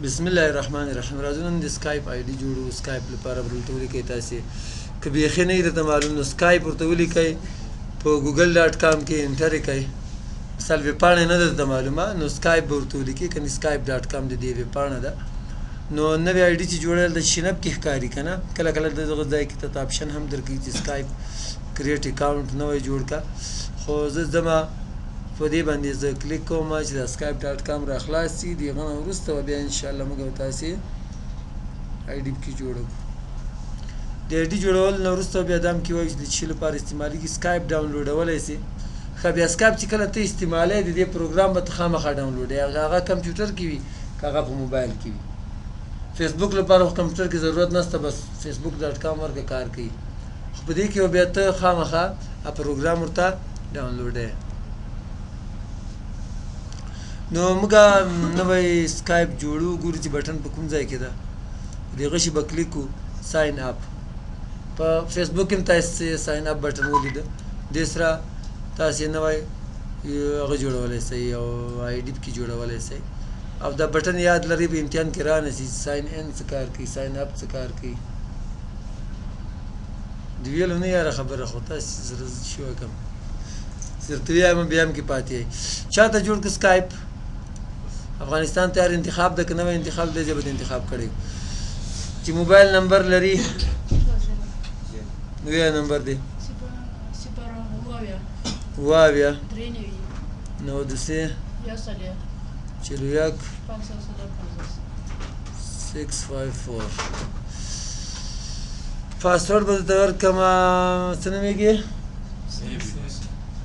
بسم الله الرحمن الرحیم. راځو نن د سکایپ آی ډي جوړو. سکایپ لپاره ورته ولیکئ تاسې که بیخي نه وي درته معلوم نو سکایپ ورته ولیکئ په ګوګل ډاټ کام کې انټر یې کئ. مثال ویبپاڼه نه ده درته معلومه نو سکایپ به ورته ولیکئ کنې سکایپ ډاټ کام د دې ویبپاڼه ده. نو نوې آی ډي چې جوړول د شینپ کې ښکاري که نه کله کله دغه ځای کې ته آپشن هم درکوي چې سکایپ کریټ اکاونټ نوی جوړ کړه. خو زه ځمه په دې باندې زه کلیک کوم چې د سکایپ ډاټ کام را خلاص شي. د هغه نه وروسته به بیا انشاءالله موږ او تاسې آی ډي پکې جوړو. د آی ډي جوړول نه وروسته بیا دا هم کې وایي چې د څه لپاره استعمالېږي. سکایپ ډاونلوډولی سي. ښه بیا سکایپ چې کله ته استعمالوې د دې پروګرام به ته خامخا ډاونلوډوې. هغه کمپیوټر کې وي که هغه په موبایل کې وي. فیسبوک لپاره خو کمپیوټر کې ضرورت نشته، بس فیسبوک ډاټ کام ورکه کار کوي. خو په دې کې بیا ته خامخا پروګرام ورته ډاونلوډوې. نو موږ نوی سکایپ جوړو. ګورو چې بټن په کوم ځای کې ده. د هغه شي به کلیک کړو ساین اپ. په فیسبوک کې هم تاسې ساین اپ بټن ولیده. دې سره تاسې نوی هغه جوړولی شئ او آی ډي پکې جوړولی شئ. او دا بټن یاد لرئ په امتحان کې رانشي ساین ان څه کار کوي، ساین اپ څه کار کوي. د ویلو نه یاره خبره خو تاسې سره شي وکړم درته ویایم بیا هم کې پاتې یئ. چا ته جوړ کړه سکایپ. افغانستان تیار انتخاب ده که نوی انتخاب دی زه به انتخاب کړی چې موبایل نمبر لري. نوی نمبر دی اووه 93 41 654. پاسورډ به درته ورکړم. څه نومېږي؟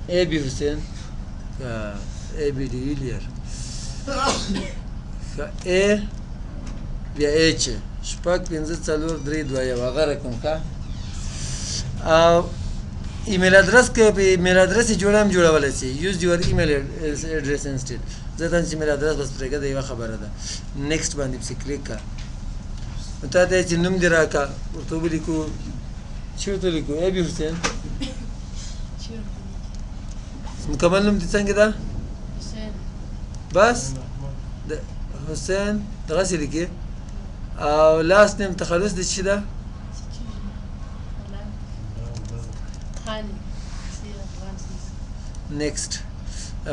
ای بي حسین. ای بي ډي ویلیر. ای بیا ایچ 6 5 4 3 2 1 هغه رقم ښه. او ایمیل ادرس که په ایمیل ادرس یې جوړه هم جوړولی شي. یوز یور ایمیل اډرس انسټیډ. زه ته چې ایمیل ادرس بس پرېږده یوه خبره ده. نیکسټ باندې پسې کلیک کړه. نو تا ته چې نوم دې راکړه ورته ولیکو چې ورته ولیکو ای بي حسین. مکمل نوم دې څنګه ده؟ بس د حسین دغسې لیکې. او لاست نیم تخلص دې څه ده؟ نیکسټ.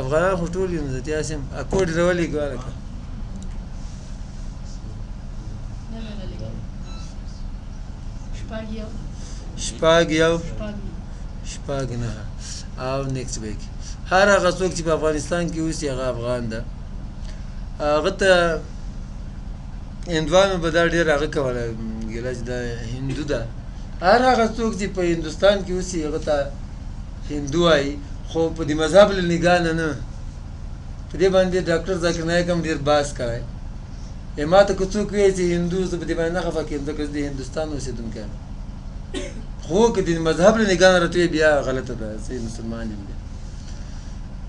افغانان خو ټول یو نو تاسې هم کوډ راولېږه هلکه. شپږ یو شپږ نهه او نیکسټ به یې کړي. هر هغه څوک چې په افغانستان کې اوسي هغه افغان ده. هغه ته هندوانو به دا ډېر هغه کوله ګیله چې دا هندو ده. هر هغه څوک چې په هندوستان کې اوسي هغه ته هندو وایي. خو په دې مذهب له نګاه نه په دې باندې ډاکټر ذاکر نایک هم ډېر بحث کړی. ما ته که څوک وایي چې هندو زه په دې باندې نه خفه کېږم ځکه زه د هندوستان اوسېدونکی یم. خو که د مذهب له نګاه نه راته وایي بیا غلطه ده. زه مسلمان یم.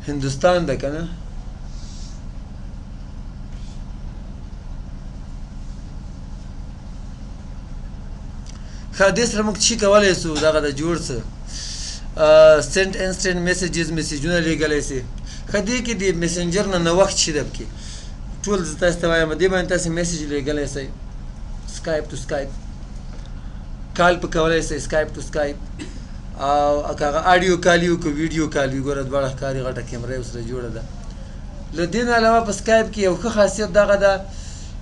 هندوستان ده که نه. ښه دې سره موږ څه کولی شو دغه د جوړ څه سینډ انسټنټ میسیجز میسیجونه لیږلی شي. ښه دې کې د میسنجر نه نوښت شي ده پکې ټول زه تاسو ته وایم. دې باندې تاسې میسیج لیږلی شئ سکایپ ټو سکایپ. کال په کولی شئ سکایپ ټو سکایپ. او که هغه اډیو کال وي که ویډیو کال وي ګوره دواړه ښکاري. غټه کیمره یې ورسره جوړه ده. له دې نه علاوه په سکایپ کې یو ښه خاصیت دغه ده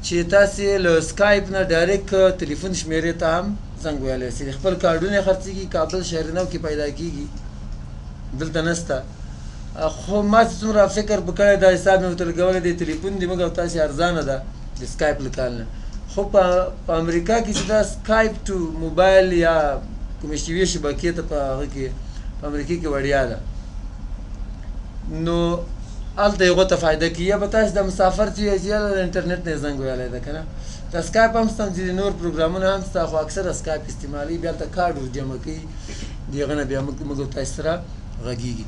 چې تاسې له سکایپ نه ډایرکټ تلیفون شمېرې ته هم زنګ ویلی شئ. خپل کارډونه یې خرڅېږي. کابل شهرنو کې پیدا کېږي دلته نشته. خو ما چې څومره فکر په کړی دا حساب مې ورته لګولی دی تلیفون د موږ او تاسې ارزانه ده د سکایپ له کال نه. خو په امریکا کې چې دا سکایپ ټو موبایل یا کومې شیوې شبکې ته په هغه کې په امریکا کې وړیا ده. نو هلته هغو ته فایده کوي. یا به تاسې د مسافر چې یې یاله د انټرنټ نه یې زنګ ویلی ده که نه. دا سکایپ هم شته چې نور پروګرامونه هم شته خو اکثره سکایپ استعمالوي. بیا هلته کارډ ور جمع کوي د هغه نه بیا موږ او تاسې سره غږېږي.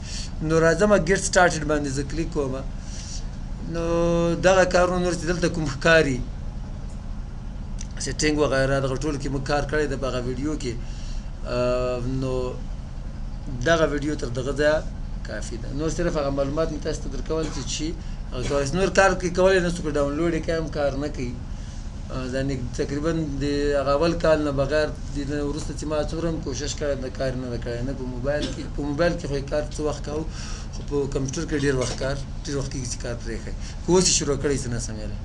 نو راځم ګیټ سټارټډ باندې زه کلیک کوم. نو دغه کارونه نور چې دلته کوم ښکاري سیټینګ وغیره دغه ټولو کې موږ کار کړی ده په هغه ویډیو کې. نو دغه ویډیو تر دغه ځایه کافي ده. نور صرف هغه معلومات مې تاسو ته درکول چې هغه کولای نور کار کولی نه شو که ډاونلوډ یې کړی هم کار نه کوي ځانې تقریبا د هغه اول کال نه بغیر د نه وروسته چې ما څومره هم کوشش کړی د کار نه ده کړی نه په موبایل کې خو یې کار څه وخت کوو خو په کمپیوټر کې ډېر وخت کېږي چې کار پرېښی خو اوس یې شروع کړی څه نه سمېږي